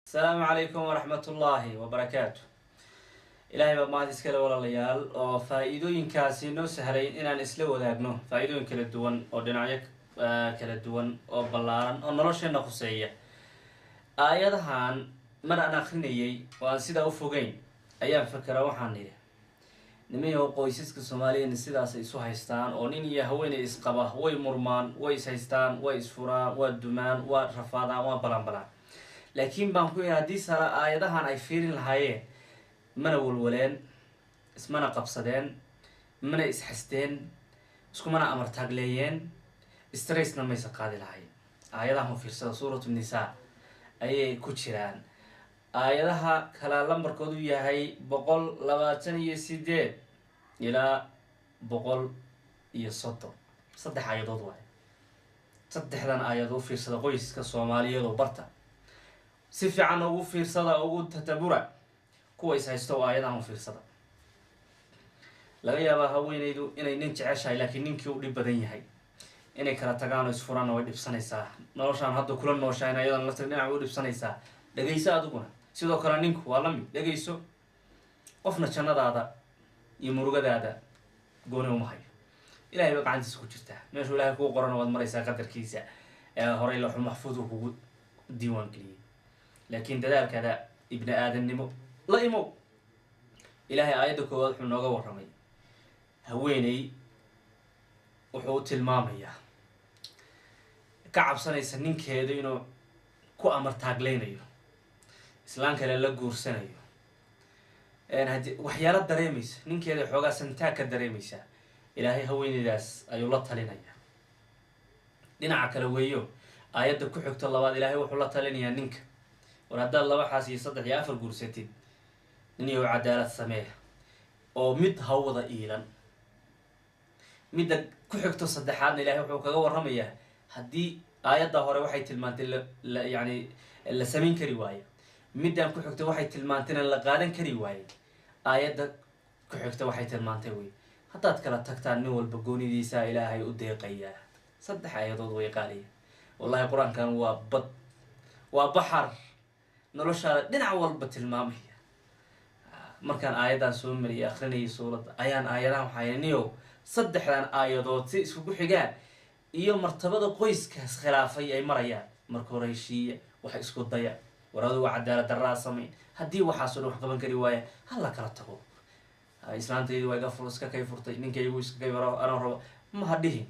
السلام عليكم ورحمة الله وبركاته. إلهي بمهد إسكاله ولا ليال أو فائدوين كاسينو سهرين إن الإسلام وداقنو فائدوين كلا دوان أو دنعيك كلا دوان أو بلاران أو نرشين نخصية آيادهان من أنا أخرينيي وأن سيدا أفوغين أيام فكرة وحانيه نميه قويسيسك الصوماليين سيدا سيسو هايستان أو نين يهوين إسقبه وي مرمان وي سايستان وي إسفوران ودمان ورفادا وبلان بلان laakiin baan ku yahay haddii sara aayadahan ay fiirin lahaayeen mana walwaleen ismana qabsadeen mana isxasteen iskumana amar taagleeyeen stressna maysa qaadi lahayn aayadahan fiirsada suuratu nisaa ayay ku jiraan aayadaha kala lambarkoodu yahay 128 ilaa 130 saddex aayadood waay saddexdan aayadood fiirsada qoyska Soomaaliyeed oo barta si fiican ugu fiirsada ugu tatabura kuwa is haysto aayadahan fiirsada laga yaabaa haweenaydu inay nin jeceshahay laakiin ninkii uu dhib badan yahay inay kala tagaan oo isfuraan oo dhibsanaysaa noloshan hadda kula nooshahay ayadan la tagin dhinac u dhibsanaysaa dhageyso adiguna sidoo kale ninku waa la mid dhageyso qofna jannadaada iyo murugadaada gooni uma hayo ilaahay baa gacantiisa ku jirta meesha ilaahay ku qoran waad maraysaa qadarkiisa horay la maxfuud kugu diiwaan geliyay لكن دلالك هذا ابن آدم نمو لا يمو إلهي آياتك وضح النوغة ورمي هويني وحوت المامية كعب سنة سنين كهدو ينو كو أمر تاقلين أيو إسلام كلا لقور سنة أيو وحيالات دريميس نين كهدو حوغا سنتاك الدريميسا إلهي هويني داس أيو لطلين أيو دينا عكالويو آياتك كو حكت الله بعد إلهي وحو لطلين يا نينك ورهدا الله وحاسي صدق يا أفر قرسيتين إني عدالة سماه أو مد هوضة إيلان مد كحكتو صدحان إلهي وحوكا ورميه هدي آيات هوري وحي تلمانتين يعني اللي سمين كريواية مد كحكتو وحي تلمانتين اللي قادن كريواية آيات كحكتو وحي تلمانتين وي حتى تكلا تكتان نول بقوني ديسا إلهي أديقيا صدح آيات ويقالي والله القرآن كان وبحر noloshaada dhinac walba tilmaamaya markaan aayadan soo mariyay akhrinayay suurada ayaan aayadahan waxayniyo saddexdan aayadood si isku xigaan iyo martabada qoyskaas khilaafay ay marayaan marka hore heshiiya waxa isku daya waradu waa cadaalad darra sameyn hadii waxa soo wax qaban kari waaya hal kala tago islaantaydu way ga furus ka kay furtay ninkaygu iska gaybaro ana rabo ma hadhihin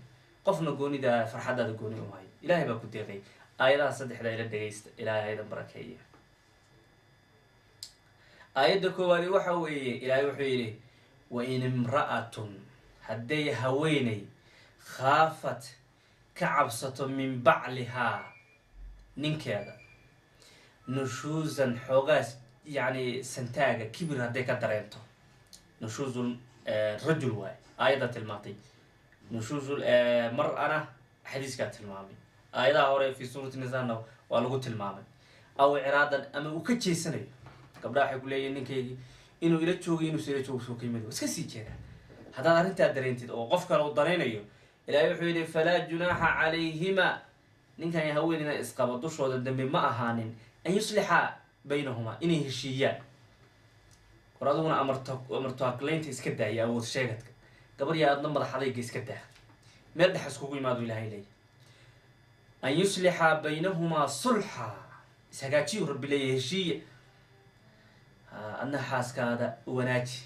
qofna goonida farxadaada gooni u hay ilaahay baa ku deeqay aayadaha saddexda ila dhageysta ilaahay aydan barakeeyo آيات كوالي وحوي إلهي وحيري وإن امرأة هدي هويني خافت كعبسة من بعلها ننكذا نشوزا حوغاس يعني سنتاجا كبير هدي كدرينتو نشوز الرجل واي آيات الماضي نشوز المرأة حديث كانت المامي آيات هوري في سورة النساء ولغت المامي أو إرادة أما وكتشي سنة قبل أحد يقول لي إنك إنه إلى تشوفي إنه سير تشوف سوق يمدو بس كسي كذا هذا أنت درينتي أو قف كانوا ضرين أيوه إلى يحوي فلا جناح عليهما إن كان يهوي لنا إسقاط دوش هذا الدم ما أهان أن يصلح بينهما إنه هالشيء ورادونا أمرتها كلين تسكده يا أول شيء قبل يا أدنى مضح عليك يسكده ما يدح سكوكي ما دوي لهاي لي أن يصلح بينهما صلحا سكاتشي ورب لي هالشيء أنا حاسك هذا وناجي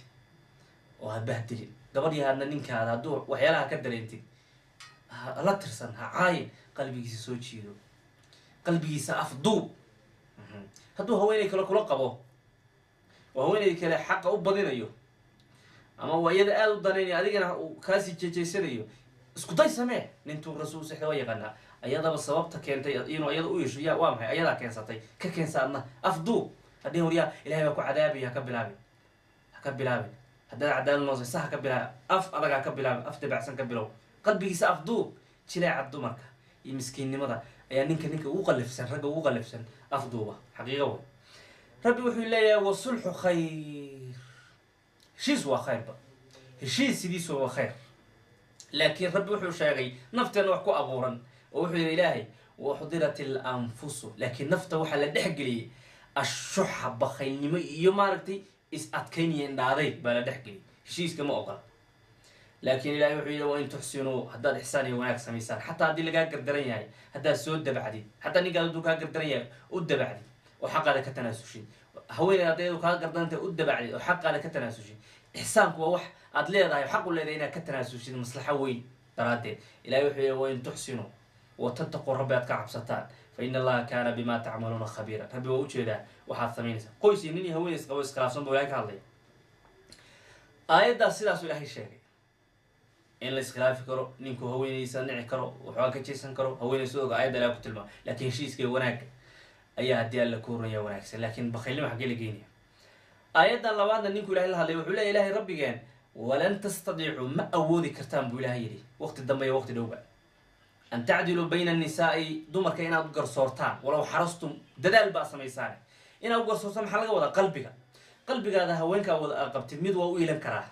وهبهدلي قبل يهانا نينك هذا دور وحيالها كدر انت لا ترسن عاين قلبي سوتشيدو قلبي سأفضو هدو هويني كلا قبو وهويني كلا حق أبضين أيو أما هو يدا آل ضنيني أديقنا كاسي جيسين أيو اسكو داي سمع ننتو رسول سحلوا يغنى أيضا بالصوابتا كنتي إنو أيضا أويش يا وامحي أيضا كنساتي ككنساتنا أفضو هديه وريا إلهي بكو عذابي هكبلابي هذا عدال النوزي صح هكبلابي أف أرجع هكبلابي أف تبع سن كبلو قلبي سأفضو تلا عبدو مركا يمسكين نمضى يعني نك وقلف سن رجع وقلف سن أفضوبة حقيقة ربي وحي الله والصلح خير شيء هو خير بقى الشيء سيديس هو خير لكن ربي وحي شاغي نفتن وحكو أبورا وحي إلهي وحضرت الأنفس لكن نفته وحل الدحق لي ashuxa bakhaylnimo iyo maaragtay is adkaynaya indhaadeyd baa la dhexgeliy heshiiska ma ogola laakiin ilahay wuxuu yidhi wain tuxsinuu haddaad ixsaan iyo wanaag samaysaan xataa haddii lagaa gardaran yahay haddaad soo dabacdid xataa ninkaad hadduu kaa gardaran yahay u dabacdid oo xaqaada ka tanaasushin haweeneed haddayadu kaa gardarantay u dabacdid oo xaqaada ka tanaasushin ixsaanku waa wax aad leedahay xaq u leedahay inaad ka tanaasushid maslaxo weyn daraaddeed ilahay wuxuu yidhi wain tuxsinuu وتتقوا ربي أتكعب ستان فإن الله كان بما تعملون خبيرا ربي وجهه وحد ثمينة قويس إنني هوين إسقويس كلاسون بوياك هذي آيات دا سلاس ولا هي شيء إن الإسخلاف كرو نينكو هوين يسنع كرو وحاك تيسن كرو هوين يسوق آيات لا كتلما لكن شيء كي وناك أي هدي الله كورن يا وناك لكن بخيل ما حقي لقيني آيات دا لوادنا نينكو إله الله وحلا إله ربي جان ولن تستطيعوا ما أودي كرتان بولا هيري وقت الدم وقت دوبا أن تعدلوا بين النساء دمر كأنها أبقر صورتان ولو حرصتم دلال بأس ميسانه إن أبقر صورتان حلقة ولا قلبك هذا هوينك قبت ميد وإلى كراه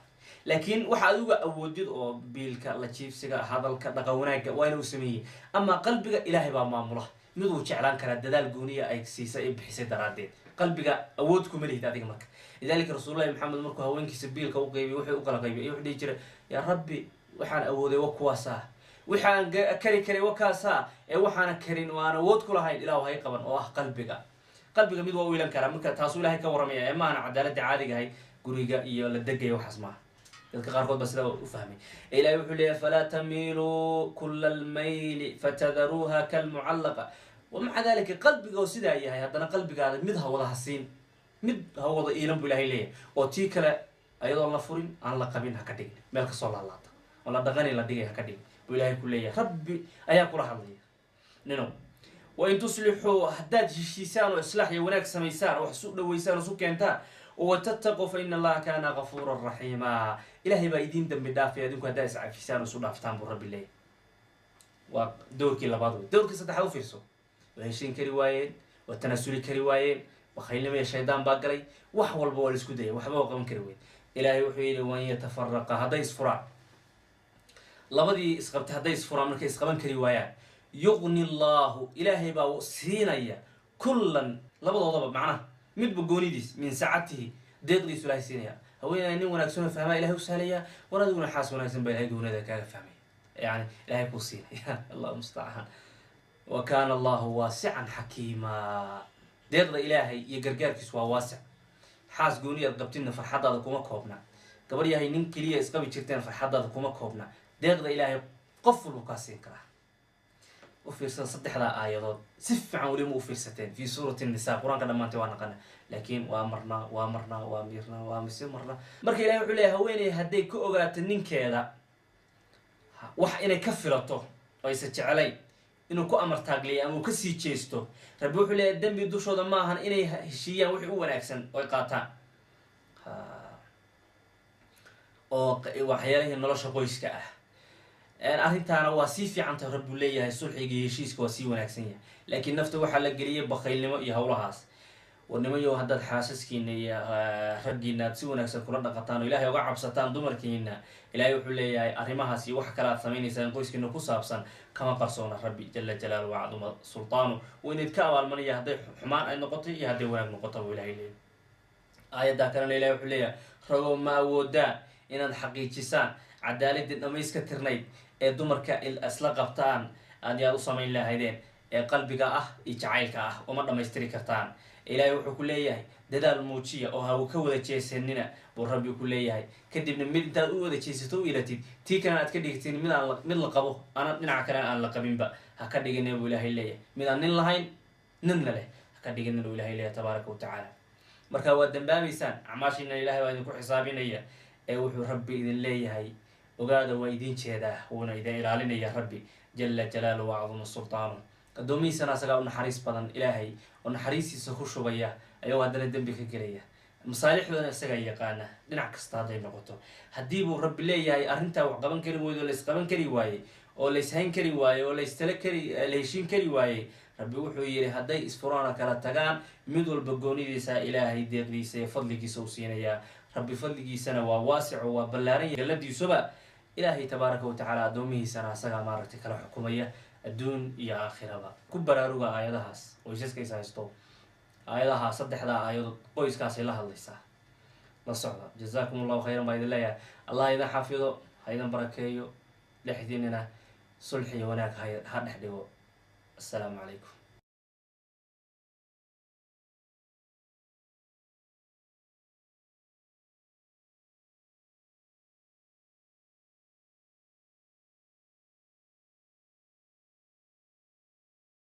لكن وحدوك أوجد أو بيلك الله تشيف سجى هذا الكدقوناك وين وسميه أما قلبك إلهي بمامله ميد وشعلان كرا دلال جونية أي سيسة بحسد درادين قلبك أودكم مليه هذه مك لذلك رسول الله محمد مركو هوينك سبيلك وقيبي وحي وقلا قيبي يوحدي يجري يا ربي وحان أودي وكواساه وحان كري وكاسا وحان كرين وانا ود كل هاي إلى وهاي قبل قلبك ميد ويلان كرام مركا تاسو لهي كورمية إما أنا عدالة عادي هاي قريقة إيو لدقة وحسمها dadka qaarkood ba sida u fahmay ilaahay wuxuu leeyahay fala tamilu kull al-mayl fatadruha kal mu'allaqa ومع ذلك qalbiga sida yahay hadana qalbigaada mid ha wada hasiin mid ha wada iilan buu ilaahay leeyahay oo tii kale ayadoo la furin aan la qabin ha ka dhigin meel ka soo laalaata wala dhaqani la dhigay ha ka dhigin buu ilaahay ku leeyahay rabbi ayaa kula hadlaya nino wa in tuslihu haddad heshiisaan oo islaax iyo wanaag samaysaan oo wax soo dhaweysaan oo soo keentaan وتتقوا فإن الله كان غفورا رحيما إلهي بايدين دم بدافع يدينكو هدا يسعى في سان وسود أفتان برب الله ودورك لبعضه دورك ستحاو فيسو وهيشين كريوايين والتنسل كريوايين وخيل ما الشيطان باقري وحول بوال اسكودية وحبوا قوم كريوين إلهي وحيل وان يتفرق هدا يسفرع لبدي اسقبت هدا يسفرع من كيسقبان كريوايان يغني الله إلهي باو سينيا كلا لبدو ضبط معنا mid bogoonidiis min saacatihi deeqdiisu ilaahay siinaya haweenay nin wanaagsan oo fahmaa ilaahay u sahlaya waraduna xaas wanaagsan baa ilaahay goonada kaaga fahmay yani ilaahay ku siinaya allah musta'an wa kana allah wasi'an hakima deeqda ilaahay iyo gargaarkiisu waa waasi' xaas gooniyad qabtina farxadaada kuma koobna gabar yahay nin kaliya isqabi jirteen farxadaada kuma koobna deeqda ilaahay qof walba ka siin kara وفيرسان صدحدا آيات سف عن ولي مفيرستين في سورة النساء قرآن كذا ما أنت وانا لكن وامرنا وامسير مرنا مركي لا يقول لها وين هدي كوجات النين كذا وح إنه كفرته ويسجع علي إنه كأمر تاجلي أو كسي تشيستو ربي يقول له الدم يدوش هذا ما هن إنه هشيا وح هو ناكسن ويقاطع أو وحياله النلاش قويس كأه arrintaana waa si fiican tahay rabbi leeyahay sulxiga iyo heshiiska waa si wanaagsan yahay laakiin nafta waxa la galiyay bakhaylnimo iyo hawlahaas wadnimayo haddaad xaasaskiina iyo raggiina aad si wanaagsan kula dhaqataan oo ilaahay uga cabsataan dumarkiina ilaahay wuxuu leeyahay arrimahaas iyo wax kale aad samaynaysaa qoyskiina ku saabsan kama qarsoona rabbi jalla jalaaluhu wa caduma sultaanu waynayd ka abaalmanaya hadday xumaan ay noqoto iyo hadday wanaag noqoto buu ilaahay leeyahay aayadda kalena ilaahay wuxuu leeyahay ragow ma awoodaan inaad xaqiijisaan cadaaladii dhamayska tirnayd ee dumarka isla qabtaan aad yaad u samayn lahaydeen ee qalbiga ah iyo jacaylka ah uma dhamaystiri kartaan ilaahay wuxuu ku leeyahay dadaal muujiya oo ha ka wada jeesanina buu rabbi ku leeyahay kadibna mid intaad u wada jeesato u ilatid tii kana aad ka dhigtiin mid la qabo ana dhinaca kale aan la qabinba ha ka dhigin buu ilaahay leeyahay mid aan nin lahayn ninna leh ha ka dhigin buu ilaahay leeyahay tabaaraka wa tacaala marka waa dambaabisaan acmaashina ilaahay waa idinku xisaabinaya ee wuxuu rabbi idin leeyahay ogaada waa idin jeedaa wuuna idin ilaalinaya rabbi jalla jalaaluhu wa caduma sultaanu addoomihiisana asagaa u naxariis badan ilaahay oo naxariistiisa ku shubaya ayagoo haddana dembi ka gelaya masaalixdoona isagaa yaqaana dhinac kasta hadday noqoto haddii buu rabbi leeyahay arrintaa wax qaban kari weydo laysqaban kari waaye oo layshayn kari waaye oo la heshiin kari waaye rabbi wuxuu yidhi hadday isfuraana kala tagaan mid walba goonidiisa ilaahay deeqdiisa iyo fadligiisa u siinayaa rabbi fadligiisana waa waasic oo waa ballaaran galadiisuba إلهي تبارك وتعالى أدومه سنة سجى مارك كلا حكومية الدون يا آخرها كبر أروع آياتهاس ويجلس كيس هايستو aayadaha saddexdaa aayadood qoyskaasay la hadlaysaa. la socda. jazaakum allahu khayran baa idin leeyahay. allah idin xafido, ha idin barakeeyo, dhexdiinina sulx iyo wanaag ha dhex dhigo. assalaamu calaykum.